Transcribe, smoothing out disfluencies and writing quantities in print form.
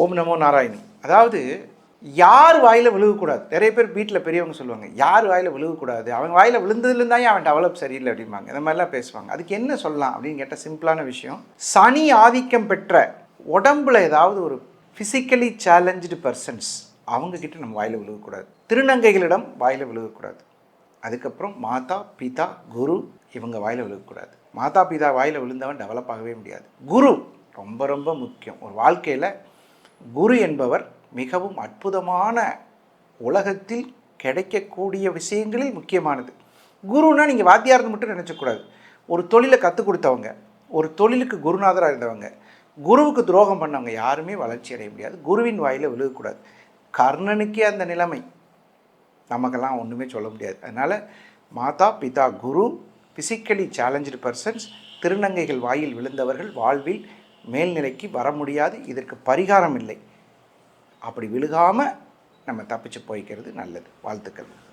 ஓம் நமோ நாராயணி. அதாவது யார் வாயில் விழுகக்கூடாது. நிறைய பேர் வீட்டில் பெரியவங்க சொல்லுவாங்க, யார் வாயில் விழுகக்கூடாது, அவன் வாயில் விழுந்ததுலேருந்து தான் அவன் டெவலப் சரியில்லை அப்படிம்பாங்க. இந்த மாதிரிலாம் பேசுவாங்க. அதுக்கு என்ன சொல்லலாம் அப்படின்னு கேட்டால் சிம்பிளான விஷயம். சனி ஆதிக்கம் பெற்ற உடம்புல ஏதாவது ஒரு ஃபிசிக்கலி சேலஞ்சு பர்சன்ஸ் அவங்கக்கிட்ட நம்ம வாயில் விழுகக்கூடாது. திருநங்கைகளிடம் வாயில் விழுகக்கூடாது. அதுக்கப்புறம் மாதா பிதா குரு இவங்க வாயில் விழுகக்கூடாது. மாதா பிதா வாயில் விழுந்தவன் டெவலப் ஆகவே முடியாது. குரு ரொம்ப ரொம்ப முக்கியம். ஒரு வாழ்க்கையில் குரு என்பவர் மிகவும் அற்புதமான, உலகத்தில் கிடைக்கக்கூடிய விஷயங்களில் முக்கியமானது. குருன்னா நீங்கள் வாத்தியார்னு மட்டும் நினச்சக்கூடாது. ஒரு தொழிலை கற்றுக் கொடுத்தவங்க, ஒரு தொழிலுக்கு குருநாதராக இருந்தவங்க, குருவுக்கு துரோகம் பண்ணவங்க யாருமே வளர்ச்சி அடைய முடியாது. குருவின் வாயில் விழுகக்கூடாது. கர்ணனுக்கே அந்த நிலைமை, நமக்கெல்லாம் ஒன்றுமே சொல்ல முடியாது. அதனால் மாதா பிதா குரு, ஃபிசிக்கலி சேலஞ்சு பர்சன்ஸ், திருநங்கைகள் வாயில் விழுந்தவர்கள் வாழ்வில் மேல்நிலைக்கு வர முடியாது. இதற்கு பரிகாரம் இல்லை. அப்படி விழுகாமல் நம்ம தப்பிச்சு போய்க்கிறது நல்லது. வாழ்த்துக்கள்.